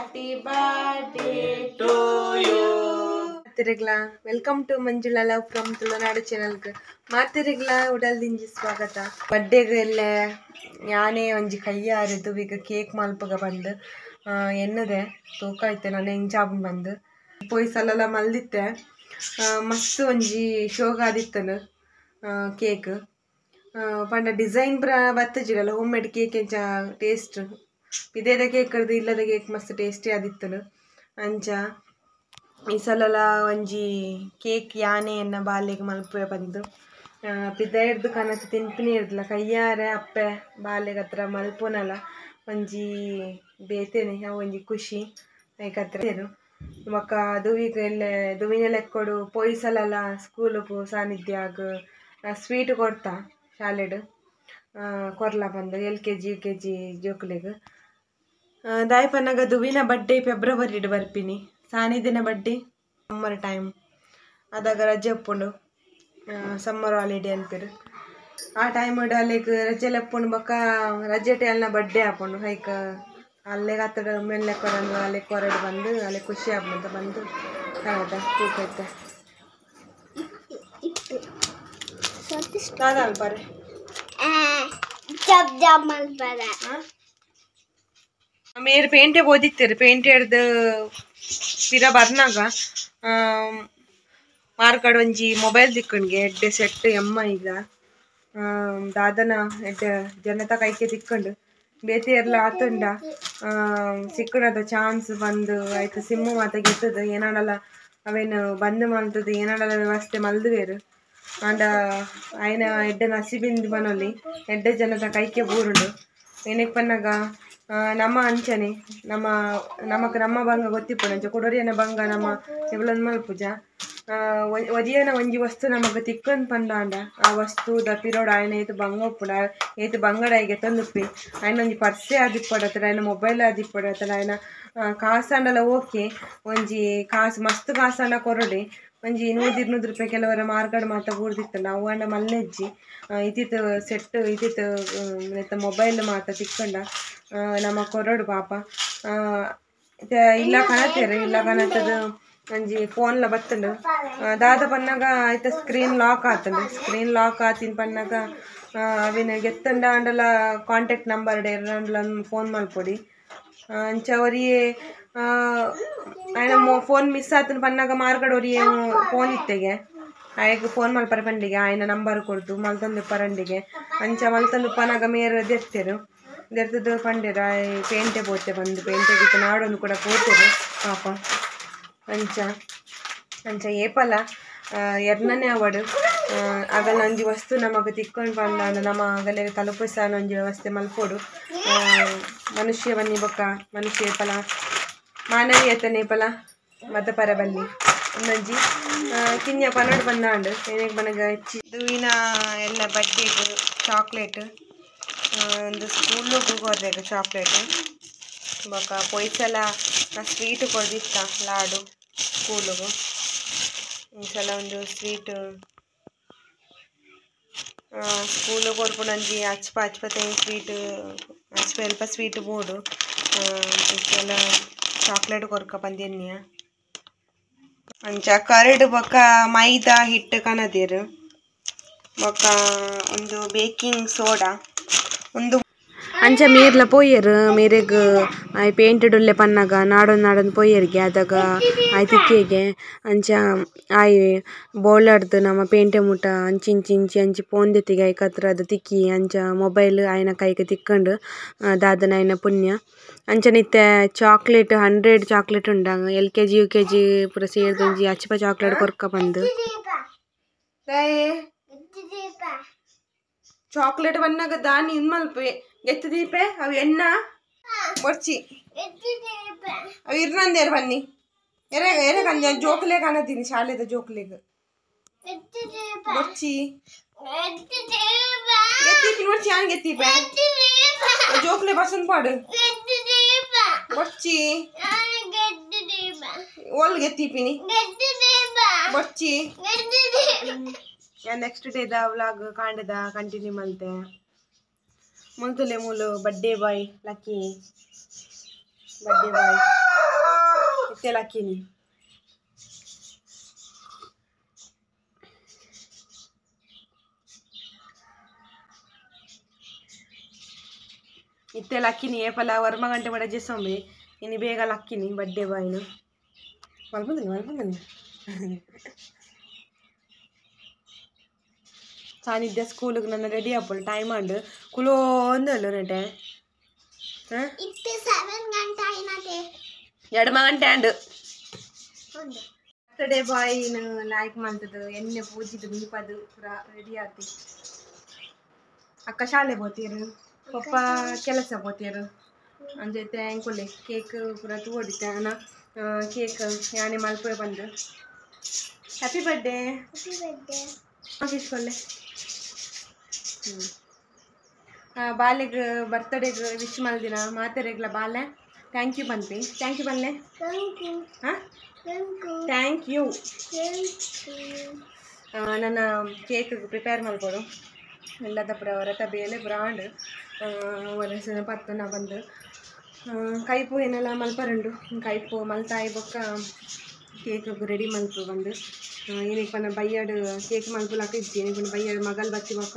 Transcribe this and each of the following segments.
Happy birthday to you. ಮಾತಿರಿಗ್ಲಾ welcome to Manjula love from Tulunadu ಚಾನೆಲ್ಗೆ ಮಾತಿರಿಗ್ಲಾ ಉಡಲ್ದಿಂಜಿ ಸ್ವಾಗತ. ಬರ್ಡೇಗೆಲ್ಲ ಯಾನೇ ಒಂಜಿ ಕೈಯಾರದು ಈಗ ಕೇಕ್ ಮಲ್ಪಗ ಬಂದು ಎನ್ನದೆ ತೂಕ ಐತೆ ನಾನು ಎಂಜಾಬ್ ಬಂದು ಪೋಯಿ ಸಲ ಮಲ್ದಿತ್ತೆ ಮಸ್ತ್ ಒಂಜಿ ಶೋಗ ಆದಿತ್ತನು ಕೇಕ್ ಪಂಡ ಡಿಸೈನ್ ಪುರ ಬತ್ತಜಿರಲ್ಲ ಹೋಮ್ ಮೇಡ್ ಕೇಕ್ ಎಂಚ ಟೇಸ್ಟ್ ಇದೇದ ಕೇಕ್ ಕಡ್ದು ಇಲ್ಲದ ಕೇಕ್ ಮಸ್ತ್ ಟೇಸ್ಟಿ ಆದಿತ್ತನು ಅಂಚ ಈ ಸಲ ಒಂಜಿ ಕೇಕ್ ಯಾನೆ ಎನ್ನ ಬಾಲೆಗೆ ಮಲ್ಪೆ ಬಂದು ಪಿದ ಹಿಡ್ದು ಕನಸು ತಿನ್ಪಿನಿ ಇರ್ದಲ್ಲ ಕೈಯಾರೆ ಅಪ್ಪೆ ಬಾಲೆಗೆ ಹತ್ರ ಮಲ್ಪುನಲ್ಲ ಒಂಜಿ ಬೇತೇನೆ ಒಂಜಿ ಖುಷಿ ಹತ್ರ ಮಕ್ಕ ದುವಿಗೆ ಎಲ್ಲೆ ದುವಿನ ಲೆಕ್ಕೊಡು ಪೊಯ್ಸಲಲ್ಲ ಸ್ಕೂಲು ಸಾನ್ನಿಧ್ಯ ಸ್ವೀಟ್ ಕೊಡ್ತಾ ಶಾಲೆಡು ಕೊರ್ಲ ಬಂದು LKG UKG ಜೋಕ್ಲೆಗ್ ದಾಯಪನ್ನಾಗ ದುವಿನ ಬರ್ಡೇ ಫೆಬ್ರವರಿಡ್ ಬರ್ಪಿನಿ ಸಾನಿದಿನ ಬರ್ಡೇ ಸಮ್ಮರ್ ಟೈಮ್ ಅದಾಗ ರಜೆ ಒಪ್ಪುಂಡು ಸಮ್ಮರ್ ಹಾಲಿಡೇ ಅಂತೀರು ಆ ಟೈಮ್ ಅಲ್ಲಿಗೆ ರಜೆ ಲೆಪ್ಪುಂಡು ಬೊಕ್ಕ ರಜೆ ಟೈಲ್ನ ಬರ್ಡೇ ಹಾಕೊಂಡು ಹೈಕ್ ಅಲ್ಲೇ ಹತ್ತಿರ ಮೇಲೆ ಕೊರಂದು ಅಲ್ಲೇ ಕೊರಡು ಬಂದು ಅಲ್ಲೇ ಖುಷಿ ಆಗ್ಬಂತ ಬಂದು ಕಾಣದ ಕೂತೈತೆ ಅಲ್ಪಾರೆ ಮೇರ್ ಪೇಂಟೆ ಓದಿತ್ತೇರು ಪೇಂಟೆ ಹಿಡ್ದು ಪಿರ ಬರ್ನಾಗ ಮಾರ್ಕಡ್ ಒಂಜಿ ಮೊಬೈಲ್ ತಿಕ್ಕಣ್ಗೆ ಎಡ್ಡೆ ಸೆಟ್ ಎಮ್ಮ ಈಗ ದಾದನ ಎಡ್ಡೆ ಜನತ ಕೈಕೆ ತಿಕ್ಕಂಡು ಬೇತೆ ಎಲ್ಲ ಆತಂಡ ಸಿಕ್ಕಣದ ಚಾನ್ಸ್ ಬಂದು ಆಯ್ತು ಸಿಮ್ಮು ಮಾತ ಗೆತ್ತದ ಏನಾಡಲ್ಲ ಅವೇನು ಬಂದ್ ಮಾಡ್ತದ ಏನಾಡಲ್ಲ ವ್ಯವಸ್ಥೆ ಮಲ್ದುವೇರು ಅಂಡ ಆಯ್ನ ಎಡ್ಡೆ ನಸಿಬಿಂದು ಬನೊಲಿ ಎಡ್ಡೆ ಜನದ ಕೈಕೆ ಬೂರುಂಡು ಏನಕ್ಕೆ ಪನ್ನಾಗ ನಮ್ಮ ಅಂಚನೆ ನಮ್ಮ ಬಂಗ ಗೊತ್ತಿಪ್ಪು ಅಂಚ ಕೊಡೋರಿಯನ ಬಂಗ ನಮ್ಮ ಎವಲನ್ ಮಲ್ಪುಜ ಒರಿಯನ ಒಂಜಿ ವಸ್ತು ನಮಗ ತಿಕ್ಕನ್ ಪಂದಾಂಡ ಆ ವಸ್ತು ದಪಿರೋಡು ಆಯ್ನ ಏತು ಬಂಗ ಒಪ್ಪುಂಡ ಏತು ಬಂಗಡಾಯಿಗೆ ತಂದುಪ್ಪಿ ಆಯ್ನ ಒಂಜಿ ಪರ್ಸೆ ಆದಿಪ್ಪಡತ್ತಡ ಆಯ್ನ ಮೊಬೈಲ್ ಆದಿಪ್ಪಡತ್ತಡ ಆಯ್ನ ಕಾಸಂಡಲ ಓಕೆ ಒಂಜಿ ಕಾಸು ಮಸ್ತ್ ಕಾಸಂಡ ಕೊರಡೆ ಒಂಜಿ 100 ರೂಪಾಯಿ ಕೆಲವರ ಮಾರ್ಗಡ್ ಮಾತ ಬೂರ್ದಿತ್ತಲ್ಲ ಅವು ಅಂಡ ಮಲ್ಲೆಜ್ಜಿ ಇತಿತ್ತು ಸೆಟ್ ಇತಿತ್ತು ಮೊಬೈಲ್ ಮಾತ ತಿಕ್ಕಂಡ ನಮ್ಮ ಕೊರಡು ಪಾಪ ಇಲ್ಲ ಕಣತದ ಒಂಜಿ ಫೋನ್ಲ ಬತ್ತಂಡು ದಾದ ಪನ್ನಾಗ ಆಯ್ತ ಸ್ಕ್ರೀನ್ ಲಾಕ್ ಆತಂಡು ಸ್ಕ್ರೀನ್ ಲಾಕ್ ಆತಿನ ಪನ್ನಾಗ ಅವಿನ ಗೆತ್ತಂಡ ಅಂಡಲ ಕಾಂಟ್ಯಾಕ್ಟ್ ನಂಬರ್ ಅಂಡಲ ಫೋನ್ ಮಲ್ಪೊಡಿ ಅಂಚ ಅವರಿಯೇ ಆಯ್ನ ಫೋನ್ ಮಿಸ್ ಆತನ ಪನ್ನಾಗ ಮಾರ್ಗಡ್ ಅವರಿಯೇ ಫೋನ್ ಇತ್ತೆಗೆ ಆಯ್ಗೆ ಫೋನ್ ಮಲ್ಪರ ಪಂಡಿಗೆ ಆಯ್ನ ನಂಬರ್ ಕೊಡ್ದು ಮಲ್ತಂದು ಪರಂಡಿಗೆ ಅಂಚ ಮಲ್ತಂದು ಪನಾಗ ಮೇರೆ ದೆರ್ತೇರು ದೆರ್ತದ ಪಂಡೇರು ಪೇಂಟೆ ಪೋತೆ ಬಂದು ಪೇಂಟೆಗೆ ನಾಡೊಂದು ಕೂಡ ಪೋತೆರು ಪಾಪ ಅಂಚ ಏಪಲ ಎರ್ನನೇ ಅವಡು ಆಗಲ್ಲ ಒಂಜಿ ವಸ್ತು ನಮಗೆ ತಿಕ್ಕೊಂಡು ಬಂದ ನಮ್ಮ ಆಗಲೇ ತಲುಪಿಸಾನ ಒಂಜಿ ವ್ಯವಸ್ಥೆ ಮಲ್ಪೋಡು ಮನುಷ್ಯ ಬನ್ನಿ ಬೊಕ್ಕ ಮನುಷ್ಯ ಏಪಲ ಮಾನವೀಯತೆ ಏಪಲ ಮತ ಪರಬಲ್ಲಿ ಒಂದೊಂಜಿ ಕಿನ್ಯ ಪನ್ನಡು ಬಂದಾಂಡು ಏನಕ್ಕೆ ಬನಗ ದುವಿನ ಎಲ್ಲ ಬಡ್ಡೆಗೆ ಚಾಕ್ಲೇಟ್ ಒಂದು ಸ್ಕೂಲ್ಗೆ ಹೋದಾಗ ಚಾಕ್ಲೇಟ್ ಬೊಕ್ಕ ಪೊಯ್ಸಲ ಸ್ವೀಟ್ ಕೊಡ್ದಿತ್ತ ಲಾಡು ಸ್ಕೂಲಿಗೆ ಈ ಸಲ ಒಂದು ಸ್ವೀಟ್ ಸ್ಕೂಲಿಗೆ ಕೊಡ್ಕೊಂಡಂಜಿ ಹಚ್ಪತ್ತೆ ಸ್ವೀಟ್ ಸ್ವಲ್ಪ ಸ್ವೀಟ್ ಬೋಡು ಎಲ್ಲ ಚಾಕ್ಲೇಟ್ ಕೊರ್ಕ ಬಂದಿನ್ಯ ಅಂಚ ಕರಡು ಬೊಕ್ಕ ಮೈದಾ ಹಿಟ್ಟು ಕನದೇರು ಬೊಕ್ಕ ಒಂದು ಬೇಕಿಂಗ್ ಸೋಡಾ ಒಂದು ಅಂಚ ಮೇರ್ಲ ಪೋಯರು ಮೇರೆಗ್ ಆಯ್ ಪೇಂಟೆಡ್ ಉಲ್ಲೆ ಪನ್ನಾಗ ನಾಡೊಂದು ಪೋಯರ್ಗೆ ಅದಾಗ ಆಯ್ ತಿಕ್ಕೆಗೆ ಅಂಚ ಆಯ್ ಬೋಳಡ್ದು ನಮ್ಮ ಪೇಂಟೆ ಮುಟ ಅಂಚಿ ಅಂಚಿ ಪೋಂದೆತ್ತಿಗೆ ಆಯ್ ಕತ್ರ ಅದು ತಿಕ್ಕಿ ಅಂಚ ಮೊಬೈಲ್ ಆಯ್ನ ಕೈಗೆ ತಿಕ್ಕಂಡು ದಾದನ ಆಯ್ನ ಪುಣ್ಯ ಅಂಚನಿತ್ತೆ ಚಾಕ್ಲೇಟ್ 100 ಚಾಕ್ಲೇಟ್ ಉಂಡ LKG UKG ಪೂರ ಸೇರ್ದೊಂಜಿ ಅಚ್ಚಪ ಚಾಕ್ಲೇಟ್ ಕೊರ್ಕ ಬಂದು ಚಾಕ್ಲೇಟ್ ಬನ್ನಾಗ ದಾನಿ ಮಲ್ಪೆ ಎತ್ತು ದೀಪೆ ಅವು ಎಣ್ಣ ಬರ್ಚಿ ಅವು ಇರ್ನಂದೇರು ಬನ್ನಿ ಎರೆ ಕಂದ ಜೋಕ್ಲೆ ಕಾಣತೀನಿ ಶಾಲೆದ ಜೋಕ್ಲೆಗ್ ಬರ್ಚಿ ಎತ್ತೀಪಿ ನೋಡ್ಚಿ ಹಂಗೆ ಎತ್ತೀಪೆ ಜೋಕ್ಲೆ ಬಸನ್ ಪಾಡು ಬರ್ಚಿ ಓಲ್ಗೆ ಎತ್ತೀಪಿನಿ ಬರ್ಚಿ ನೆಕ್ಸ್ಟ್ ಡೇದ ವ್ಲಾಗ್ ಕಾಂಡದ ಕಂಟಿನ್ಯೂ ಮಲ್ತೆ ಮುಲ್ತುಲೆ ಮೂಲು birthday boy lucky birthday boy ಒಕ್ಕೆಲ ಹಾಕಿನಿ. ಇತ್ತೆಲ್ಲ ಅಕ್ಕಿನಿ ಏಪಲ ವರ್ಮ ಗಂಟೆ ಬಡ ಜೆಸೊಂಬೆ ಇನ್ನು ಬೇಗ ಅಕ್ಕಿನಿ ಬಡ್ಡೆ ಬಾಯ್ನು ಮಲ್ಪಂದಿನಿ ಸಾನಿದ್ದೆ ಸ್ಕೂಲಿಗೆ ನನ್ನ ರೆಡಿ ಆಪಲ್ ಟೈಮ್ ಅಂಡ್ ಕುಲೋ ಒಂದಲ್ಲ ನೆಟೆ 2 ಗಂಟೆ ಅಂಡ್ ಬರ್ತಡೇ ಬಾಯ್ ಲೈಕ್ ಮಾಡ್ತದ್ದು ಎಣ್ಣೆ ಪೂಜಿದು ದೀಪದು ಪೂರ ರೆಡಿ ಆತಿ. ಅಕ್ಕ ಶಾಲೆ ಬೋತೀರು ಪಪ್ಪ ಕೆಲಸ ಬೋತೀರು ಅಂಜೈತೆ ಅಂಕೊಲೆ ಕೇಕ್ ಪೂರ ತೂಡಿತೆ ಅಣ್ಣ ಕೇಕ್ ಯಾನೆ ಮಲ್ಪೆ ಬಂದು ಹ್ಯಾಪಿ ಬರ್ಡೇ ಇಸ್ಕೊಲ್ಲೆ ಬಾಲೆಗೆ ಬರ್ತಡೇಗೆ ವಿಶ್ ಮಾಡಿದಿನ ಮಾತೆರೆಗ್ಲ ಬಾಲೆ ಥ್ಯಾಂಕ್ ಯು ಬನ್ಪಿ ಥ್ಯಾಂಕ್ ಯು ಬನ್ಲೆ ಹಾಂ ಥ್ಯಾಂಕ್ ಯು. ನನ್ನ ಕೇಕ್ ಪ್ರಿಪೇರ್ ಮಾಡ್ಕೊಡು ಎಲ್ಲದ ಪುರ ಹೊರತ ಬೇಲೆ ಬ್ರಾಂಡ್ ಒರೆಸ ಪತ್ತನ ಬಂದು ಕೈಪು ಏನೆಲ್ಲ ಮಲ್ಪರಂಡು ಕೈಪು ಮಲ್ತಾಯಿ ಬೊಕ್ಕ ಕೇಕ್ ರೆಡಿ ಮಲ್ಪು ಬಂದು ಏನಕ್ಕೆ ಪನ್ನ ಬೈಯಡ್ ಕೇಕ್ ಮಲ್ಪುಲಾಕ ಇದ್ದೀನಿ ಪನ್ನ ಬೈಯಡ್ ಮಗಲ್ ಬಚ್ಚಿ ಬೊಕ್ಕ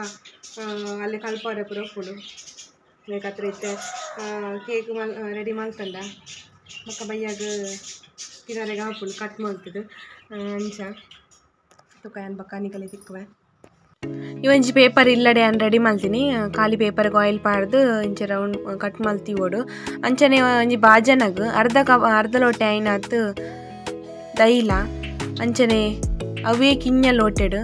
ಅಲ್ಲಿ ಕಲ್ಪವರೆ ಪುರ ಒಪ್ಪುಡು ಬೇಕತ್ರ ಇತ್ತೆ ಕೇಕ್ ರೆಡಿ ಮಲ್ತಂಡ ಬೊಕ್ಕ ಬೈಯಡ್ ತಿನ್ನರೆಗೆ ಹಾಪುಡು ಕಟ್ ಮಾಡ್ತದೆ ಅಂಚ ತುಕ ಏನು ಬೊಕ್ಕ ನಿಕಲೆ ತಿಕ್ಕುವೆ ಇವಂಜಿ ಪೇಪರ್ ಇಲ್ಲಡೆ ಅನ್ ರೆಡಿ ಮಲ್ತೀನಿ ಖಾಲಿ ಪೇಪರ್ಗೆ ಆಯಿಲ್ ಪಾಡ್ದು ಇಂಚೆ ರೌಂಡ್ ಕಟ್ ಮಲ್ತೀವೋಡು ಅಂಚನೆ ಒಂಜಿ ಬಾಜನಗ್ ಅರ್ಧ ಲೋಟೆ ಐನಾತ್ ದೈಲ ಅಂಚನೆ ಅವೇ ಕಿಂಜ ಲೋಟೆಡ್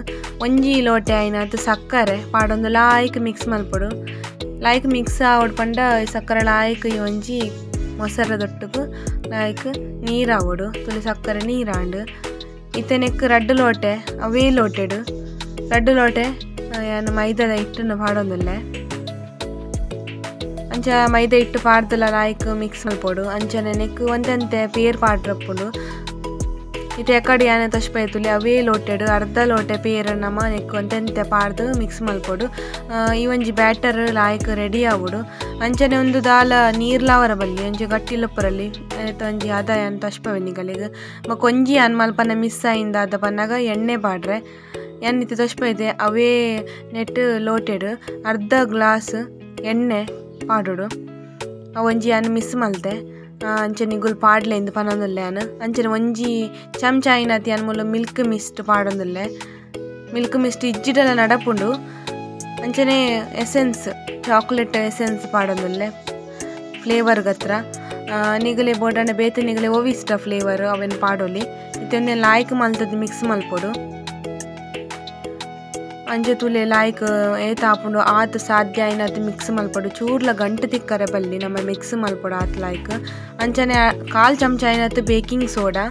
ಒಂಜಿ ಲೋಟೆ ಐನಾತ್ ಸಕ್ಕರೆ ಪಾಡೊಂದು ಲಾಯ್ಕ್ ಮಿಕ್ಸ್ ಮಲ್ಪೊಡು ಲಾಯ್ಕ್ ಮಿಕ್ಸ್ ಆವಡ್ ಪಂಡ ಸಕ್ಕರೆ ಲಾಯ್ಕ್ ಒಂಜಿ ಮೊಸರ ದೊಟ್ಟುಗು ಲಾಯ್ಕ್ ನೀರು ಆವಡು ತುಲಿ ಸಕ್ಕರೆ ನೀರಾಂಡು ಇತ್ತನೆಕ್ ರಡ್ಡು ಲೋಟೆ ಅವೇ ಲೋಟೆಡ್ ರಡ್ಡು ಲೋಟೆ ಏನು ಮೈದಾದ ಹಿಟ್ಟನ್ನು ಪಾಡೊಂದುಲ್ಲೆ ಅಂಚ ಮೈದಾ ಹಿಟ್ಟು ಪಾಡ್ದಲ್ಲ ಲಾಯ್ಕ್ ಮಿಕ್ಸ್ ಮಲ್ಪೊಡು ಅಂಚನೆ ನೆಕ್ ಒಂದಂತೆ ಪೇರ್ ಪಾಡ್ರಪ್ಪುಡು ಇತ್ತೆ ಎಕಡೆ ಯಾನೆ ತಶ್ಪೈತುಲಿ ಅವೇ ಲೋಟೆಡ್ ಅರ್ಧ ಲೋಟೆ ಪೇರ್ ನಮ ನೆಕ್ ಒಂದಂತೆ ಪಾಡ್ದು ಮಿಕ್ಸ್ ಮಲ್ಪೊಡು ಈ ಒಂಜಿ ಬ್ಯಾಟರ್ ಲಾಯ್ಕ್ ರೆಡಿ ಆವಡು ಅಂಚನೆ ಒಂದು ದಾಲ ನೀರ್ಲಾವರ ಬಲ್ಲಿ ಒಂಜಿ ಗಟ್ಟಿಲಪ್ಪರಲ್ಲಿ ಆಯ್ತು ಒಂಜಿ ಅದ ಏನು ತಶ್ಪವೆನಿಗಳಿಗೆ ಕೊಂಜಿ ಅನ್ ಮಲ್ಪನ ಮಿಸ್ ಆಯಿಂದ ಅದ ಪನ್ನಾಗ ಎಣ್ಣೆ ಪಾಡ್ರೆ ಎಣ್ಣೆ ತಶ್ಪೈತೆ ಅವೇ ನೆಟ್ ಲೋಟೆಡ್ ಅರ್ಧ ಗ್ಲಾಸ್ ಎಣ್ಣೆ ಪಾಡೋಡು ಒಂಜಿ ಅನ್ನು ಮಿಸ್ ಮಲ್ತೆ ಅಂಚನೆ ಗುಲ್ ಪಾಡ್ಲೆ ಇಂದು ಪನೊಂದುಲ್ಲೆ ಅನು ಅಂಚನೆ ಒಂಜಿ ಚಮಚ ಐನತಿ ಅನ್ಮೂಲ ಮಿಲ್ಕ್ ಮಿಸ್ಟ್ ಪಾಡೊಂದುಲ್ಲೆ ಮಿಲ್ಕ್ ಮಿಸ್ಟ್ ಇಜ್ಜಿಡೆಲ್ಲ ನಡಪುಂಡು ಅಂಚನೆ ಎಸೆನ್ಸ್ ಚಾಕ್ಲೇಟ್ ಎಸೆನ್ಸ್ ಪಾಡೊಂದುಲ್ಲೆ ಫ್ಲೇವರ್ ಗತ್ರ ನಿಗಲೆ ಬೋಡಾಂಡ ಬೇತೆ ನಿಗಲೆ ಓವಿಷ್ಟ ಫ್ಲೇವರ್ ಅವೇನು ಪಾಡೋಲಿ ಇತ್ತೊಂದೆ ಲಾಯ್ಕ್ ಮಲ್ತದ್ದು ಮಿಕ್ಸ್ ಮಲ್ಪೊಡು ಅಂಚೆ ತುಲೆ ಲಾಯ್ಕ್ ಏತ ಆಪುಂಡು ಆತ್ ಸಾಧ್ಯ ಐನತ್ ಮಿಕ್ಸ್ ಮಲ್ಪೊಡು ಚೂರ್ಲ ಗಂಟು ತಿಕ್ಕರೆ ಬಲ್ಲಿ ನಮ್ಮ ಮಿಕ್ಸ್ ಮಲ್ಪೊಡು ಆತ್ ಲಾಯ್ಕ್ ಅಂಚನೆ 1/4 ಚಮಚ ಐನತ್ ಬೇಕಿಂಗ್ ಸೋಡಾ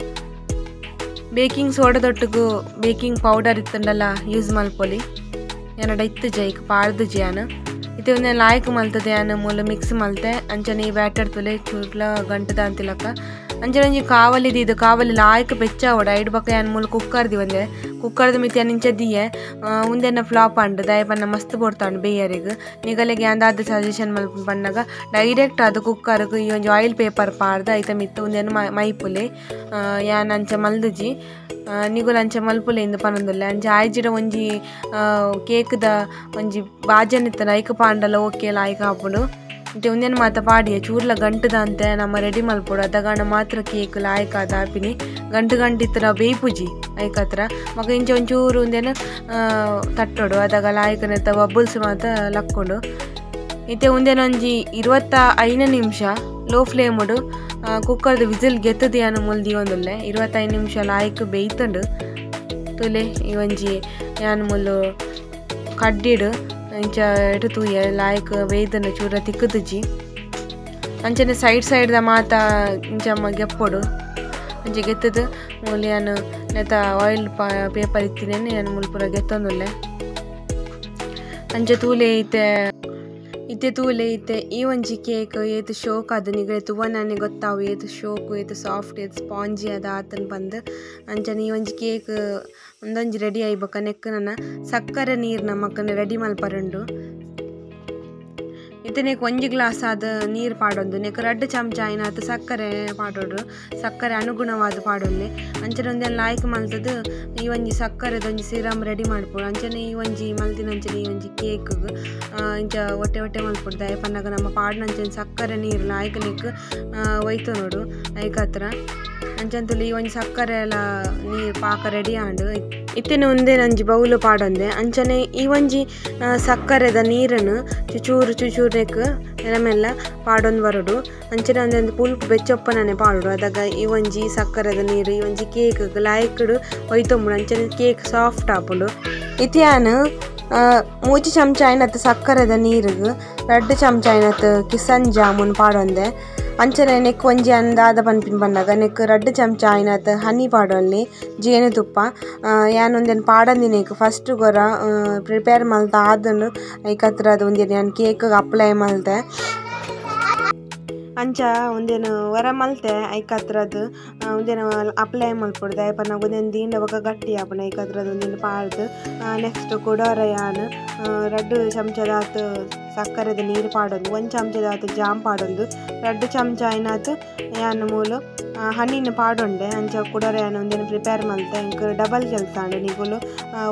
ದೊಟ್ಟುಗು ಬೇಕಿಂಗ್ ಪೌಡರ್ ಇತ್ತಂಡಲ್ಲ ಯೂಸ್ ಮಲ್ಪೊಲಿ ಏನಡ ಇತ್ತು ಜೈಕ್ ಪಾಡ್ದು ಜಿಯಾನ ಇತ್ತೆ ಒಂದೇ ಲಾಯ್ಕ್ ಮಲ್ತದೆ ಯಾನ ಮೂಲ ಮಿಕ್ಸ್ ಮಲ್ತೆ ಅಂಚನೆ ಈ ಬ್ಯಾಟರ್ ತುಲೆ ಚೂರ್ಲ ಗಂಟದ ಅಂತಿಲಕ್ಕ ಅಂಚನೆ ಒಂಜಿ ಕಾವಲಿದು ಕಾವಲಿ ಲಾಯ್ಕ್ ಬೆಚ್ಚಾವಡ ಐಡ್ ಬಕ್ಕ ಯಾನ್ ಮೂಲ ಕುಕ್ಕರ್ದಿ ಒಂದೆ ಕುಕ್ಕರ್ದ ಮಿತಿ ನಿಂಚ ದಿಯೆ ಉಂದೆನ್ನ ಫ್ಲಾಪ್ ಅಂಡು ದಯ ಪನ್ನ ಮಸ್ತ್ ಬೋಡ್ತಾಂಡು ಬೇಯರಿಗೆ ನಿಗಲೆಗೆ ಯಾಂದಾದ ಸಜೆಷನ್ ಮಲ್ಪ ಪನ್ನಾಗ ಡೈರೆಕ್ಟ್ ಅದು ಕುಕ್ಕರ್ಗೆ ಈ ಒಂಜಿ ಆಯಿಲ್ ಪೇಪರ್ ಪಾಡ್ದು ಐತ ಮಿತ್ತು ಉಂದೆನ್ನು ಮೈಪುಲೆ ಯಾನ್ ಅಂಚ ಮಲ್ದಜಿ ನಿಗುಲ ಅಂಚ ಮಲ್ಪುಲೆ ಇಂದು ಪನೊಂದುಲ್ಲೆ ಅಂಚ ಆಯ್ಜಿಡ ಒಂಜಿ ಕೇಕ್ದ ಒಂಜಿ ಬಾಜನಿತ್ತನ ಐಕ ಪಾಂಡಲ ಓಕೆ ಲಾಯ್ಕ್ ಹಾಪುಡು ಇತ್ತೆ ಉಂದೇನು ಮಾತ ಪಾಡಿಯ ಚೂರ್ಲ ಗಂಟದ ಅಂತೆ ನಮ್ಮ ರೆಡಿ ಮಲ್ಪೊಡು ಅದಗಾಣ ಮಾತ್ರ ಕೇಕ್ ಲಾಯ್ಕ್ ಆದ ಆಪಿನಿ ಗಂಟು ಇತ್ತರ ಬೇಯ್ಪುಜಿ ಐಕತ್ರ ಮಗ ಇಂಚ ಒಂಚೂರು ಉಂದೇನು ತಟ್ಟೋಡು ಅದಾಗ ಲಾಯ್ಕನೆತ್ತ ಬಬಲ್ಸ್ ಮಾತ ಲಕ್ಕೊಂಡು ಇತ್ತೆ ಉಂದೇನೊಂಜಿ 25 ನಿಮಿಷ ಲೋ ಫ್ಲೇಮುಡು ಕುಕ್ಕರ್ದು ವಿಸಿಲ್ ಗೆತ್ತದು ಯಾನು ಮುಲ್ದಿ ಒಂದುಲ್ಲೆ 25 ನಿಮಿಷ ಲಾಯ್ಕ್ ಬೇಯ್ತಂಡು ತುಲೆ ಈ ಒಂಜಿ ಯಾನು ಮುಲ್ಲು ಕಡ್ಡಿಡು ಇಂಚ ಎಟು ತೂಯ ಲಾಯ್ಕ್ ಬೇಯ್ದನ್ನು ಚೂರ ತಿಕ್ಕುದುಜಿ ಅಂಚನೆ ಸೈಡ್ ಮಾತ ಇಂಚಮ್ಮ ಗೆಪ್ಪೊಡು ಅಂಚೆ ಗೆತ್ತದು ಮೂಲೆ ಯಾನು ನೆತ ಆಯಿಲ್ ಪೇಪರ್ ಇತ್ತಿನೇನೆ ಯಾನು ಮುಲ್ಪುರ ಗೆತ್ತೊಂದುಲ್ಲೆ ಅಂಚೆ ತೂಲೆ ಇತ್ತೆ ಈ ಒಂಜಿ ಕೇಕ್ ಏತು ಶೋಕ್ ಅದು ನಿಗಲೆ ತುವನನೆ ಗೊತ್ತಾವು ಏತು ಶೋಕು ಏತು ಸಾಫ್ಟ್ ಏತು ಸ್ಪಾಂಜಿ ಅದ ಆತನ ಬಂದು ಅಂಚನೆ ಈ ಒಂಜಿ ಕೇಕ್ ಒಂದೊಂಜಿ ರೆಡಿ ಆಯ್ಬಕ್ಕ ನೆಕ್ ನನ್ನ ಸಕ್ಕರೆ ನೀರು ನಮ್ಮಕ್ಕನ ರೆಡಿ ಮಲ್ಪರುಂಡು ಇತನೇಕ್ 1 ಗ್ಲಾಸ್ ಆದ ನೀರು ಪಾಡೊಂದು ನೆಕ್ 2 ಚಮಚ ಐನಾತ್ ಸಕ್ಕರೆ ಪಾಡೋಡು ಸಕ್ಕರೆ ಅನುಗುಣವಾದ ಪಾಡೊಲ್ಲೆ ಅಂಚನೆ ಒಂದೇನು ಲಾಯ್ಕ್ ಮಲ್ತದು ಈ ಒಂಜಿ ಸಕ್ಕರೆದ ಒಂಜಿ ಸಿರಮ್ ರೆಡಿ ಮಾಡ್ಬೋದು ಅಂಚನೆ ಈ ಒಂಜಿ ಮಲ್ತಿನಂಚನೆ ಈ ಒಂಜಿ ಕೇಕ್ ಇಂಚ ಹೊಟ್ಟೆ ಮಲ್ಪೊಡು ದಯ ಪನ್ನಗ ನಮ್ಮ ಪಾಡಿನಂಚನೆ ಸಕ್ಕರೆ ನೀರು ಲಾಯ್ಕ್ ನೆಕ್ ಒಯ್ತು ನೋಡು ಐಕ್ ಹತ್ರ ಅಂಚಂತಲ್ಲಿ ಈ ಒಂಜಿ ಸಕ್ಕರೆ ಎಲ್ಲ ನೀರು ಪಾಕ ರೆಡಿ ಆಂಡು ಇತ್ತೇನೆ ಒಂದೇ ನಂಜಿ ಬೌಲು ಪಾಡೊಂದೆ ಅಂಚನೆ ಈ ಒಂಜಿ ಸಕ್ಕರೆದ ನೀರನ್ನು ಚೂಚೂರು ನೆಕ್ ಮೆಲ್ಲ ಪಾಡೊಂದು ಬರೋಡು ಅಂಚನೆ ಒಂದೊಂದು ಪುಲ್ಪು ಬೆಚ್ಚೊಪ್ಪನೇ ಪಾಡೋಡು ಅದಾಗ ಈ ಒಂಜಿ ಸಕ್ಕರೆದ ನೀರು ಈ ಒಂಜಿ ಕೇಕ್ ಲಾಯ್ಕಡು ಒಯ್ತೊಂಬುಡು ಅಂಚನೆ ಕೇಕ್ ಸಾಫ್ಟ್ ಆಪುಂಡು ಇತಿಯಾನು 3 ಚಮಚ ಐನತ್ತು ಸಕ್ಕರೆದ ನೀರಿಗೆ 2 ಚಮಚ ಐನತ್ತು ಕಿಸನ್ ಜಾಮೂನ್ ಪಾಡೊಂದೆ ಅಂಚನೆ ನೆಕ್ ಒಂಜಿ ಅಂದಾದ ಪನ್ಪಿನ ಬಂದಾಗ ನೆಕ್ 2 ಚಮಚ ಐನತ್ತು ಹನಿ ಪಾಡೊಲ್ಲಿ ಜೇನುತುಪ್ಪ ಯಾನೊಂದೇನು ಪಾಡಂದಿನೇಕ್ ಫಸ್ಟ್ ಗೊರ ಪ್ರಿಪೇರ್ ಮಲ್ತ ಆದನು ಐಕತ್ರ ಅದು ಒಂದೇನು ನಾನು ಕೇಕ್ಗೆ ಅಪ್ಲೈ ಮಲ್ತೆ ಅಂಚ ಒಂದೇನು ಹೊರ ಮಲ್ತೆ ಐಕತ್ರದು ಒಂದೇನು ಅಪ್ಲೈ ಮಲ್ಪೊಡು ದಯಪ ನಾವು ಒಂದೇನು ದೀಂಡ ಬೊಕ ಗಟ್ಟಿ ಆಪುಂಡು ಐಕತ್ರದು ಒಂದೇನು ಪಾಡ್ದು ನೆಕ್ಸ್ಟ್ ಕೊಡೋರ ಯಾನು 2 ಚಮಚದಾತು ಸಕ್ಕರೆದ ನೀರು ಪಾಡೊಂದು 1 ಚಮಚದಾತು ಜಾಮ್ ಪಾಡೊಂದು 2 ಚಮಚ ಐನಾತು ಯಾನು ಮೂಲು ಹಣ್ಣಿನ ಪಾಡೊಂಡೆ ಅಂಚ ಕೊಡೋರ ಯಾನು ಒಂದೇನು ಪ್ರಿಪೇರ್ ಮಲ್ತೆ ಇಂಕ ಡಬಲ್ ಕೆಲಸ ಅಂಡು ನಿಗುಲು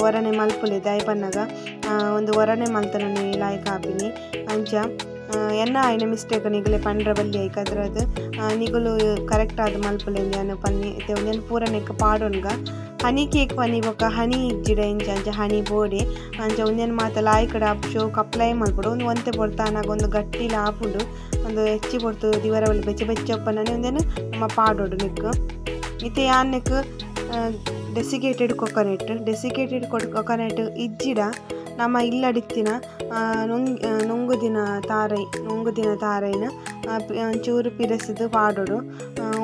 ಹೊರನೆ ಮಲ್ಪುಲೆ ದಯಪನ್ನಗ ಒಂದು ಹೊರನೆ ಮಲ್ತನ ನೀ ಲಾಯ್ಕ್ ಆಪಿನಿ ಅಂಚ ಎನ್ನ ಆಯ್ನ ಮಿಸ್ಟೇಕ್ ನಿಗಲೆ ಪಂಡ್ರ ಬಲ್ಲಿ ಐಕದ್ರದು ನಿಗುಲು ಕರೆಕ್ಟ್ ಆದ ಮಲ್ಪುಲೆಂದು ಯಾನು ಪನ್ನಿ ಒಂದೇನು ಪೂರ ನೆಕ್ ಪಾಡೊನ್ಗ ಹನಿ ಕೇಕ್ ಪನ್ನಿ ಬೊಕ್ಕ ಹನಿ ಇಜ್ಜಿಡ ಇಂಚ ಅಂಚ ಹನಿ ಬೋಡೆ ಅಂಚ ಒಂದೇನು ಮಾತ ಲಾಯ್ಕಡ ಶೋಕ್ ಅಪ್ಲೈ ಮಲ್ಪಡು ಒಂದು ಒಂತೆ ಪೊಡ್ತಾನಾಗ ಒಂದು ಗಟ್ಟಿಲ ಆಪುಂಡು ಒಂದು ಹೆಚ್ಚಿ ಪೊಡ್ತು ದಿವರ ಬಲ್ಲಿ ಬೆಚ್ಚೊಪ್ಪನೇ ಒಂದೇನು ನಮ್ಮ ಪಾಡೋಡು ನೆಕ್ ಇತ್ತೆ ಯಾನ್ ನೆಕ್ ಡೆಸಿಕೇಟೆಡ್ ಕೊಕೊನೆಟ್ ಇಜ್ಜಿಡ ನಮ್ಮ ಇಲ್ಲಡಿತ್ತಿನ ನೊಂಗುದಿನ ತಾರೈನ ಚೂರು ಪಿರಸಿದು ಪಾಡೋಡು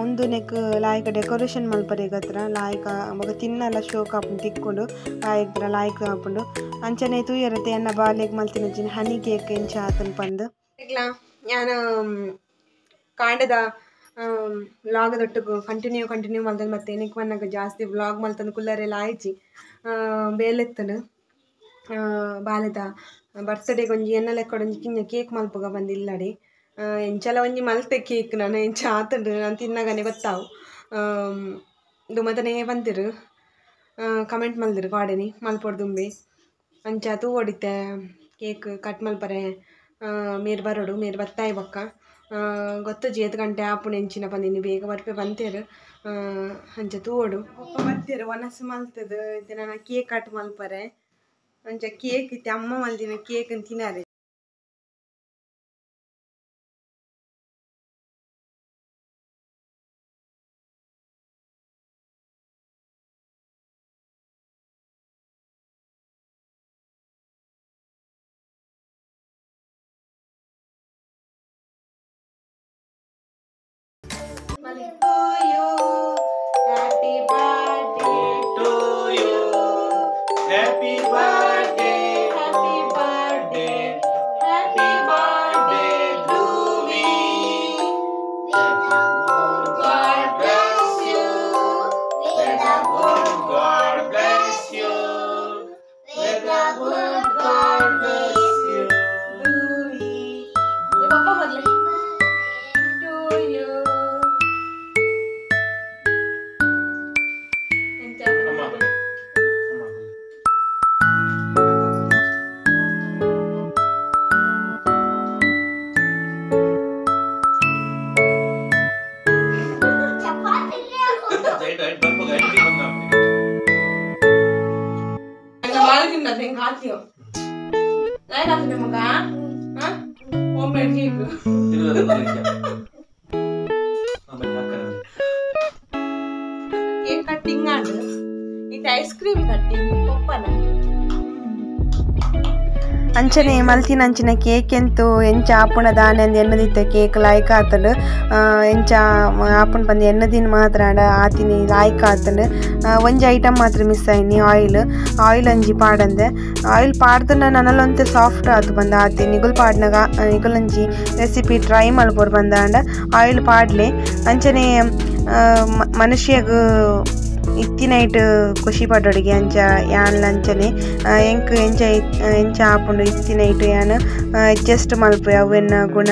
ಒಂದು ನೆಕ್ ಲಾಯ್ಕ ಡೆಕೋರೇಷನ್ ಮಲ್ಪರೆಗತ್ರ ಲಾಯ್ಕ ಮಗ ತಿನ್ನಲ್ಲ ಶೋಕ್ ಆಪುಂಡು ತಿಕ್ಕೊಂಡು ಲಾಯ್ಕ ಲಾಯ್ಕ ಆಪುಂಡು ಅಂಚನೆ ತೂಯರತೆ ಎನ್ನ ಬಾಲೆಗ್ ಮಲ್ತಿನ ಹನಿ ಕೇಕ್ ಎಂಚ ಆತನ್ ಪಂದು ನಾನು ಕಾಂಡದ ವ್ಲಾಗದೊಟ್ಟಿಗೆ ಕಂಟಿನ್ಯೂ ಮಲ್ತಂದು ಮತ್ತೆ ಏನಕ್ಕೆ ಬಂದಾಗ ಜಾಸ್ತಿ ವ್ಲಾಗ್ ಮಲ್ತಂದು ಕುಲ್ಲರೆಲ್ಲ ಆಯ್ಚಿ ಬೇಲೆತ್ತನು ಬಾಲೆದ ಬರ್ತ್ಡೇಗೆ ಒಂಜಿ ಎನ್ನ ಲೆಕ್ಕಡ ಒಂಜಿ ಕಿಂಜ ಕೇಕ್ ಮಲ್ಪಗ ಬಂದಿಲ್ಲಡಿ ಎಂಚಲ ಒಂಜಿ ಮಲ್ತೆ ಕೇಕ್ ನಾನು ಎಂಚ ಆತುಂಡು ನಾನು ತಿನ್ನಗನೆ ಗೊತ್ತಾವು ಇದು ಮತನೇ ಬಂದಿರು ಕಮೆಂಟ್ ಮಲ್ದಿರು ಕಾಡೆನಿ ಮಲ್ಪೊಡು ದುಂಬಿ ಅಂಚ ತೂ ಹೊಡಿತೆ ಕೇಕ್ ಕಟ್ ಮಲ್ಪರೆ ಮೇರು ಬರೋಡು ಮೇರು ಬತ್ತಾಯಿ ಬೊಕ್ಕ ಗೊತ್ತು 7 ಗಂಟೆ ಆಪುಂಡು ಎಂಚಿನ ಬಂದಿನಿ ಬೇಗ ಬರ್ಪೆ ಬಂತೇರು ಅಂಚ ತೂವೋಡು ಒಪ್ಪ ಬರ್ತೀರು ಒನಸು ಮಲ್ತದು ಇದು ನಾನು ಕೇಕ್ ಕಟ್ ಮಲ್ಪರೆ ಅಂಚ ಕೇಕ್ ಇತ್ತೆ ಅಮ್ಮ ಮಲ್ದಿನ ಕೇಕ್ ತಿನ್ನಾರೆ ಕೇಕ್ ಕಟ್ಟಿಂಗ್ ಆಡು ಇದು ಐಸ್ ಕ್ರೀಮ್ ಕಟ್ಟಿಂಗ್ ಒಪ್ಪನ ಅಂಚನೆ ಮಲ್ತಿನಂಚಿನ ಕೇಕ್ ಎಂತು ಎಂಚ ಆಪುಣ ದಾನೆಂದು ಎನ್ನದಿತ್ತೆ ಕೇಕ್ ಲಾಯ್ಕ ಆತಂಡು ಎಂಚ ಆಪುಣ ಬಂದು ಎನ್ನದಿನ ಮಾತ್ರ ಆತಿನಿ ಲಾಯ್ಕ ಆತಂಡು ಒಂಜಿ ಐಟಮ್ ಮಾತ್ರ ಮಿಸ್ ಆಯ್ನಿ ಆಯಿಲ್ ಅಂಜಿ ಪಾಡಂದೆ ಆಯಿಲ್ ಪಾಡ್ದನ್ನ ನನ್ನಲ್ಲೊಂತೆ ಸಾಫ್ಟ್ ಆತು ಬಂದ ಆತಿ ನಿಗುಲ್ ಪಾಡ್ನಾಗ ನಿಗುಲಂಜಿ ರೆಸಿಪಿ ಟ್ರೈ ಮಲ್ಪೋರು ಬಂದಾಂಡ ಆಯಿಲ್ ಪಾಡ್ಲೆ ಅಂಚನೆ ಮನುಷ್ಯಗ ಇತ್ತಿನೈಟ್ ಖುಷಿ ಪಡೋಡಿಗೆ ಅಂಚ ಯಾನ್ಲ ಅಂಚನೆ ಎಂಕ್ ಎಂಚ ಆಪುಂಡು ಇತ್ತಿನೈಟ್ ಯಾನ್ ಅಡ್ಜಸ್ಟ್ ಮಲ್ಪೆ ಅವೆನ್ನ ಗುಣ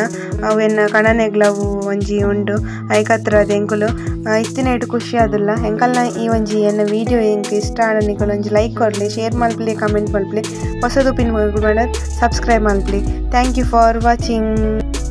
ಅವೆನ್ನ ಕಣನೆಗ್ಲವು ಒಂಜಿ ಉಂಡು ಐಕತ್ರ ಎಂಕುಲು ಇತ್ತಿನೈಟ್ ಖುಷಿ ಆದುಲ್ಲ ಎಂಕಲ್ನ ಈ ಒಂಜಿ ಎನ್ನ ವಿಡಿಯೋ ಎಂಕ್ ಇಷ್ಟ ಆಡನಿಕುಲು ಒಂಜಿ ಲೈಕ್ ಕೊಡ್ಲಿ ಶೇರ್ ಮಲ್ಪಲಿ ಕಮೆಂಟ್ ಮಲ್ಪಲಿ ಹೊಸದು ಪಿನ್ ಸಬ್ಸ್ಕ್ರೈಬ್ ಮಲ್ಪಲಿ. Thank you for watching.